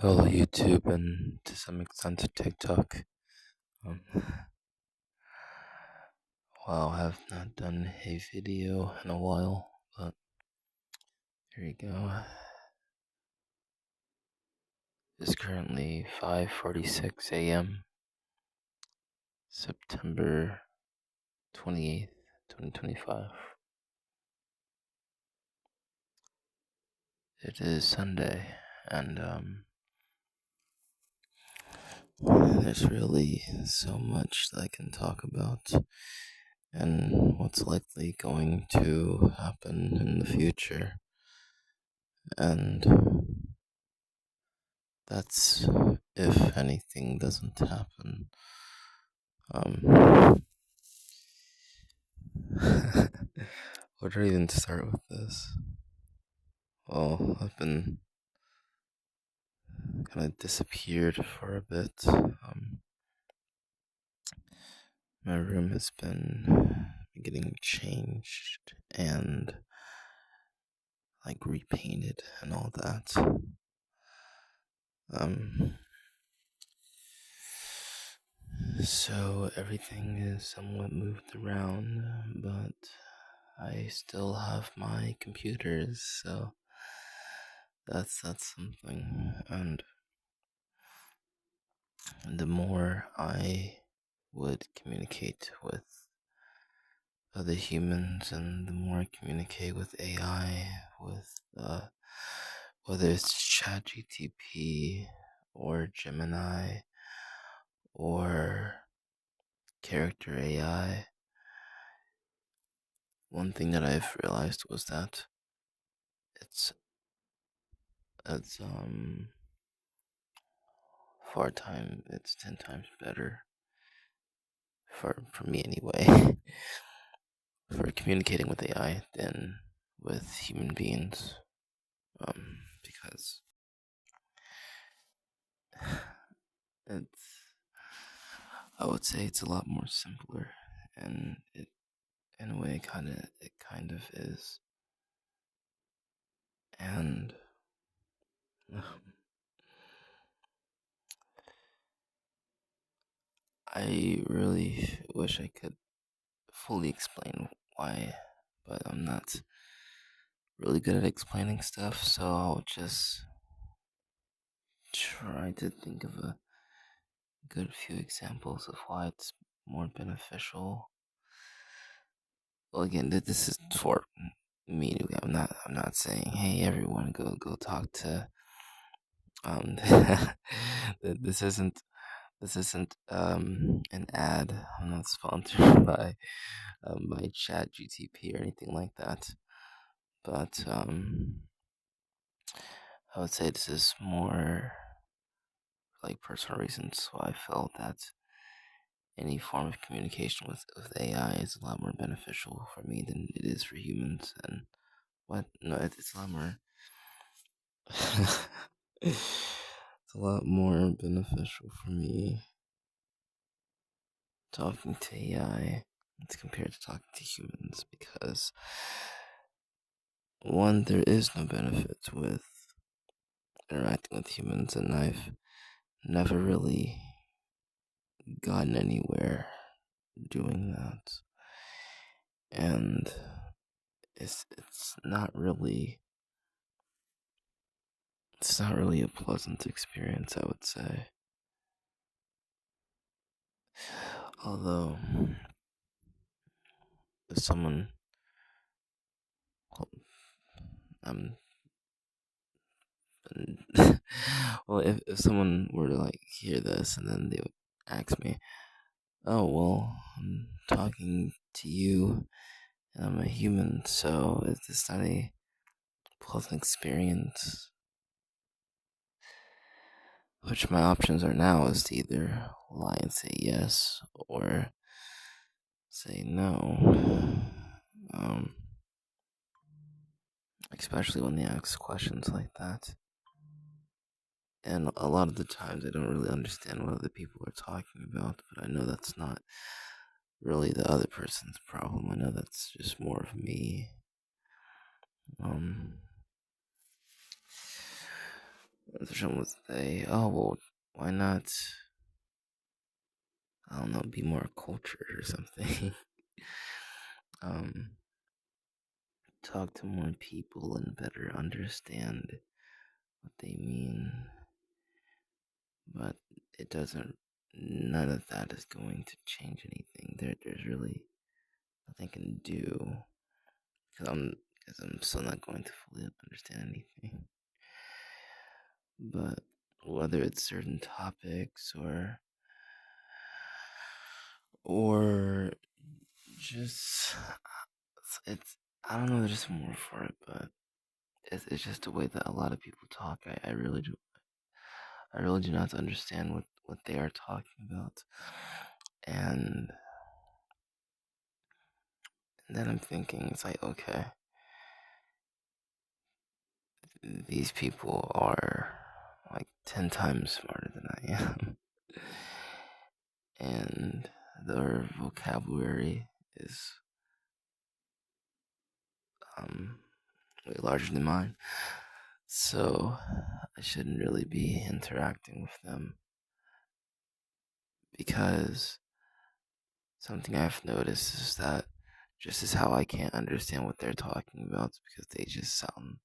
Hello, YouTube, and to some extent TikTok. Um, wow, I have not done a video in a while, but here you go. It's currently 5:46 a.m., September 28th, 2025. It is Sunday, and there's really so much that I can talk about, and what's likely going to happen in the future. And that's if anything doesn't happen. Um, where do I even start with this? Well, I've been kind of disappeared for a bit. My room has been getting changed and like repainted and all that. Um, so everything is somewhat moved around, but I still have my computers, so that's something. And the more I would communicate with other humans, and the more I communicate with AI, with whether it's ChatGTP or Gemini or character AI, one thing that I've realized was that it's it's 10 times better for me anyway for communicating with AI than with human beings. Because it's I would say it's a lot more simpler, and it in a way it kind of is. And I really wish I could fully explain why, but I'm not really good at explaining stuff, so I'll just try to think of a good few examples of why it's more beneficial. Well, again, this is for me. I'm not saying, hey, everyone, go talk to. This isn't an ad. I'm not sponsored by Chat GTP or anything like that. But I would say this is more like personal reasons why I felt that any form of communication with AI is a lot more beneficial for me than it is for humans. And what? No, it's a lot more. It's a lot more beneficial for me talking to AI as compared to talking to humans, because one, there is no benefit with interacting with humans, and I've never really gotten anywhere doing that. And it's not really a pleasant experience, I would say. Although if someone um well, if someone were to like hear this and then they would ask me, oh well, I'm talking to you and I'm a human, so is this not a pleasant experience? Which my options are now is to either lie and say yes or say no. Especially when they ask questions like that. And a lot of the times I don't really understand what other people are talking about, but I know that's not really the other person's problem. I know that's just more of me. Um, Someone would say, "Oh well, why not? I don't know, be more cultured or something." um, Talk to more people and better understand what they mean. But it doesn't. None of that is going to change anything. There's really nothing I can do because I'm still not going to fully understand anything. But whether it's certain topics or just it's I don't know. There's just more for it, but it's just the way that a lot of people talk. I really do not understand what they are talking about, and then I'm thinking it's like, okay, these people are like 10 times smarter than I am, and their vocabulary is um way larger than mine. So I shouldn't really be interacting with them because something I've noticed is that just as how I can't understand what they're talking about because they just sound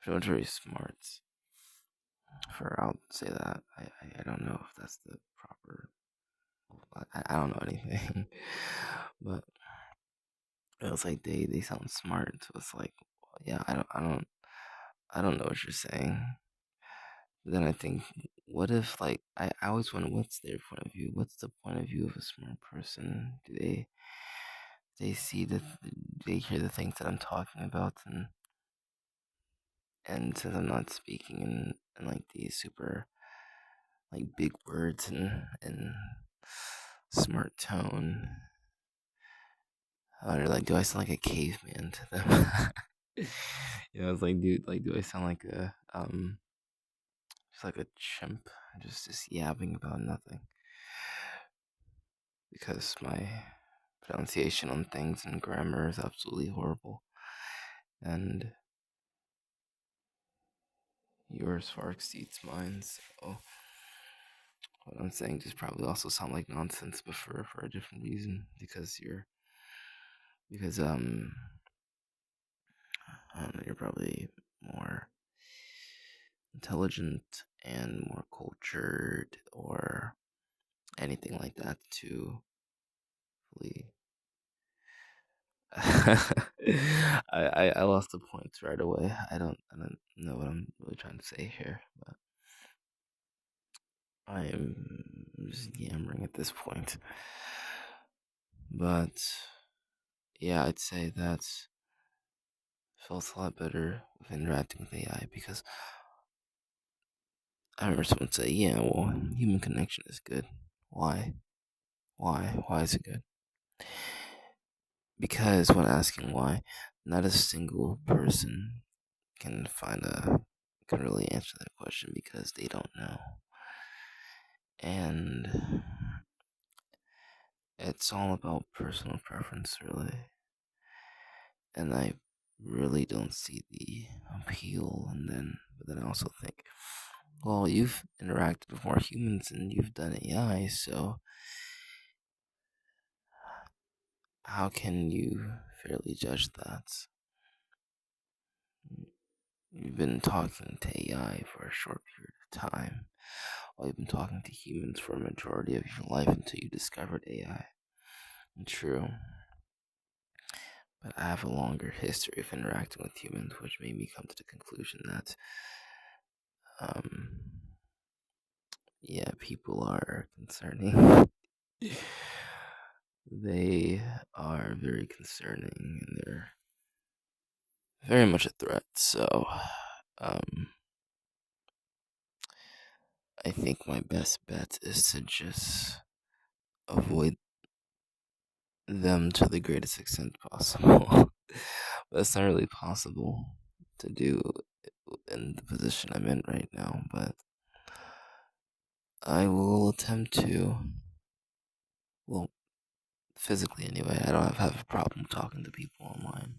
very smart. I'll say that. I don't know if that's the proper. I don't know anything, but it was like they sound smart. So it's like, well, yeah, I don't know what you're saying. But then I think, what if like I always wonder what's their point of view? What's the point of view of a smart person? Do they see they hear the things that I'm talking about, and since I'm not speaking in like these super like big words and smart tone, or like do I sound like a caveman to them? It's like, dude, like, do I sound like a just like a chimp, just yapping about nothing? Because my pronunciation on things and grammar is absolutely horrible, and yours far exceeds mine. So what I'm saying just probably also sound like nonsense, but for a different reason. Because I don't know, you're probably more intelligent and more cultured or anything like that to fully. I lost the points right away. I don't know what I'm really trying to say here, but I am just yammering at this point. But yeah, I'd say that's felt a lot better with interacting with AI because I remember someone say, "Yeah, well, human connection is good. Why? Why is it good?" Because when asking why, not a single person can really answer that question because they don't know. And it's all about personal preference, really. And I really don't see the appeal. But then I also think, well, you've interacted with more humans and you've done AI, so how can you fairly judge that? You've been talking to AI for a short period of time, while you've been talking to humans for a majority of your life until you discovered AI. True, but I have a longer history of interacting with humans, which made me come to the conclusion that, um, yeah, people are concerning. They are very concerning, and they're very much a threat. So, um, I think my best bet is to just avoid them to the greatest extent possible. But it's not really possible to do in the position I'm in right now, but I will attempt to. Well, physically anyway, I don't have a problem talking to people online.